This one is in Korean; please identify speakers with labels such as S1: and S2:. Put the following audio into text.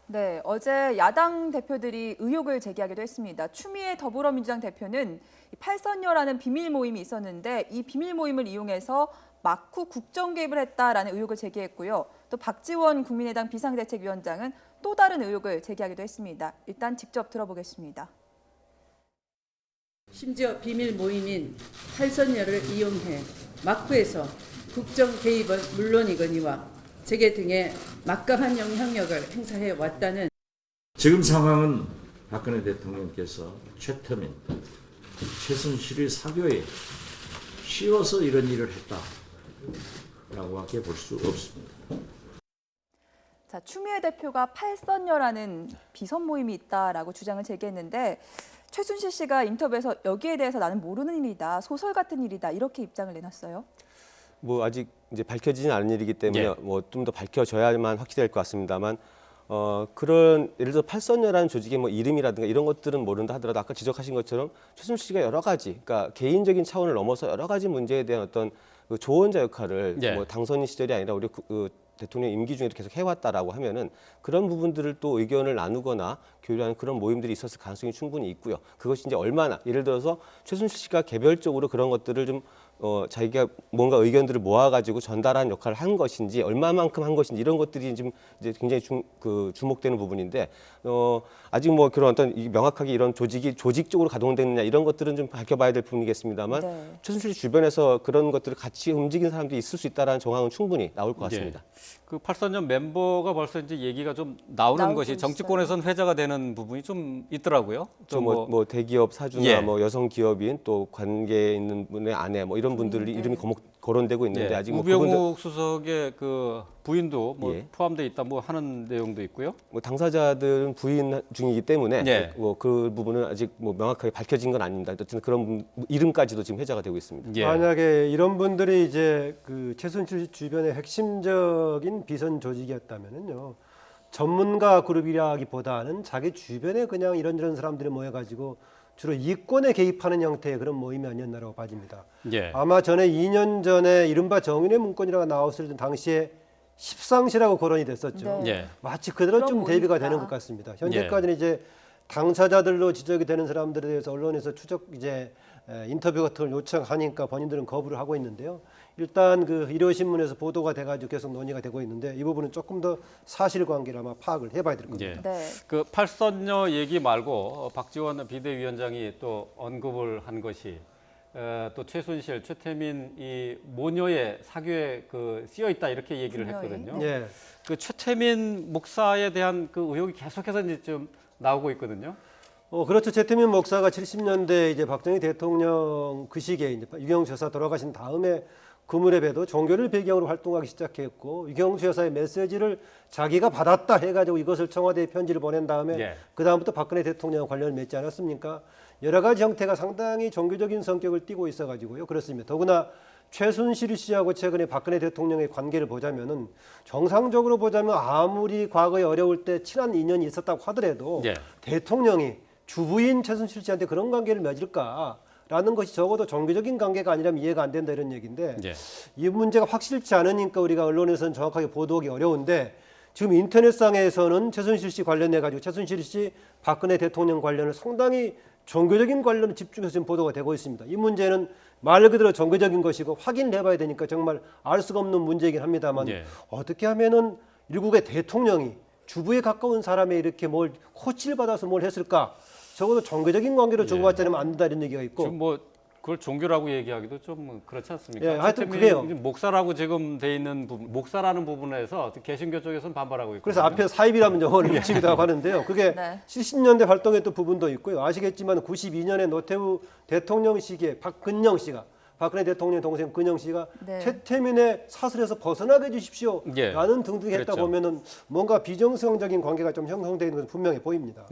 S1: 네, 어제 야당 대표들이 의혹을 제기하기도 했습니다. 추미애 더불어민주당 대표는 팔선녀라는 비밀 모임이 있었는데 이 비밀 모임을 이용해서 막후 국정 개입을 했다라는 의혹을 제기했고요. 또 박지원 국민의당 비상대책위원장은 또 다른 의혹을 제기하기도 했습니다. 일단 직접 들어보겠습니다.
S2: 심지어 비밀 모임인 팔선녀를 이용해 막부에서 국정 개입은 물론이거니와 재계 등의 막강한 영향력을 행사해 왔다는
S3: 지금 상황은 박근혜 대통령께서 최태민, 최순실의 사교에 씌워서 이런 일을 했다라고밖에 볼 수 없습니다.
S1: 자, 추미애 대표가 팔선녀라는 비선 모임이 있다라고 주장을 제기했는데 최순실 씨가 인터뷰에서 여기에 대해서 나는 모르는 일이다, 소설 같은 일이다 이렇게 입장을 내놨어요.
S4: 뭐 아직 이제 밝혀지진 않은 일이기 때문에 뭐 좀 더 밝혀져야만 확실할 것 같습니다만 그런 예를 들어 팔선녀라는 조직의 뭐 이름이라든가 이런 것들은 모른다 하더라도 아까 지적하신 것처럼 최순실 씨가 여러 가지 그러니까 개인적인 차원을 넘어서 여러 가지 문제에 대한 어떤 그 조언자 역할을 뭐 당선인 시절이 아니라 우리 대통령 임기 중에도 계속 해왔다라고 하면은 그런 부분들을 또 의견을 나누거나 교류하는 그런 모임들이 있었을 가능성이 충분히 있고요. 그것이 이제 얼마나 예를 들어서 최순실 씨가 개별적으로 그런 것들을 좀 자기가 뭔가 의견들을 모아가지고 전달한 역할을 한 것인지 얼마만큼 한 것인지 이런 것들이 지금 이제 굉장히 주목되는 부분인데 아직 뭐 그런 어떤 명확하게 이런 조직이 조직적으로 가동되느냐 이런 것들은 좀 밝혀봐야 될 부분이겠습니다만
S1: 네.
S4: 최순실 씨 주변에서 그런 것들을 같이 움직이는 사람들이 있을 수 있다라는 정황은 충분히 나올 것 같습니다.
S5: 그 팔선녀 멤버가 벌써 이제 얘기가 좀 나오는 것이
S1: 있어요.
S5: 정치권에선 회자가 되는 부분이 좀 있더라고요.
S4: 또 뭐 대기업 사주나 뭐 여성 기업인 또 관계에 있는 분의 아내 뭐 이런 분들이 이름이 거론되고 있는데 아직 뭐
S5: 우병욱 수석의 그 부인도 뭐
S4: 예.
S5: 포함돼 있다 뭐 하는 내용도 있고요.
S4: 뭐 당사자들은 부인 중이기 때문에 뭐 그 부분은 아직 뭐 명확하게 밝혀진 건 아닙니다. 어쨌든 그런 이름까지도 지금 회자가 되고 있습니다.
S6: 만약에 이런 분들이 이제 그 최순실 주변의 핵심적인 비선 조직이었다면은요. 전문가 그룹이라기보다는 자기 주변에 그냥 이런저런 사람들이 모여가지고 주로 이권에 개입하는 형태의 그런 모임이 아니었나라고 봐집니다. 아마 전에 2년 전에 이른바 정윤회 문건이라고 나왔을 때 당시에 십상시라고 거론이 됐었죠.
S1: 네.
S6: 마치 그대로
S1: 그런
S6: 좀 대비가
S1: 모임이다.
S6: 되는 것 같습니다. 현재까지는 이제 당사자들로 지적이 되는 사람들에 대해서 언론에서 인터뷰 같은 걸 요청하니까 본인들은 거부를 하고 있는데요. 일단 그 일요신문에서 보도가 돼가지고 계속 논의가 되고 있는데 이 부분은 조금 더 사실관계를 아마 파악을 해봐야 될 겁니다.
S1: 네.
S5: 그 팔선녀 얘기 말고 박지원 비대위원장이 또 언급을 한 것이 또 최순실, 최태민 이 모녀의 사교에 그 쓰여 있다 이렇게 얘기를 했거든요.
S6: 예.
S5: 그 최태민 목사에 대한 그 의혹이 계속해서 이제 좀 나오고 있거든요.
S6: 그렇죠. 최태민 목사가 70년대 이제 박정희 대통령 그 시기에 이제 유경수 여사 돌아가신 다음에 그 무렵에도 종교를 배경으로 활동하기 시작했고 유경수 여사의 메시지를 자기가 받았다 해가지고 이것을 청와대에 편지를 보낸 다음에 그 다음부터 박근혜 대통령 관련을 맺지 않았습니까? 여러 가지 형태가 상당히 종교적인 성격을 띠고 있어가지고요. 그렇습니다. 더구나 최순실 씨하고 최근에 박근혜 대통령의 관계를 보자면은 정상적으로 보자면 아무리 과거에 어려울 때 친한 인연이 있었다고 하더라도 대통령이 주부인 최순실 씨한테 그런 관계를 맺을까라는 것이 적어도 종교적인 관계가 아니라면 이해가 안 된다 이런 얘기인데 이 문제가 확실치 않으니까 우리가 언론에서는 정확하게 보도하기 어려운데 지금 인터넷상에서는 최순실 씨 관련해 가지고 최순실 씨 박근혜 대통령 관련을 상당히 종교적인 관련을 집중해서 지금 보도가 되고 있습니다. 이 문제는 말 그대로 종교적인 것이고 확인을 해봐야 되니까 정말 알 수가 없는 문제이긴 합니다만 어떻게 하면은 일국의 대통령이 주부에 가까운 사람에 이렇게 뭘 코치를 받아서 뭘 했을까? 적어도 종교적인 관계로 주고받지 않으면 안 된다 이런 얘기가 있고
S5: 지금 뭐 그걸 종교라고 얘기하기도 좀 그렇지 않습니까?
S6: 하여튼 그래요.
S5: 목사라고 지금 돼 있는 부분, 목사라는 부분에서 개신교 쪽에서는 반발하고 있고.
S6: 그래서 앞에 사입이라는 용어를 붙이기도 하고 하는데요. 그게 70년대 활동했던 부분도 있고요. 아시겠지만 92년에 노태우 대통령 시기에 박근영 씨가 박근혜 대통령 동생 근영 씨가 최태민의 사슬에서 벗어나게 해주십시오라는 등등 했다 보면은 뭔가 비정상적인 관계가 좀 형성되어 있는 것은 분명히 보입니다.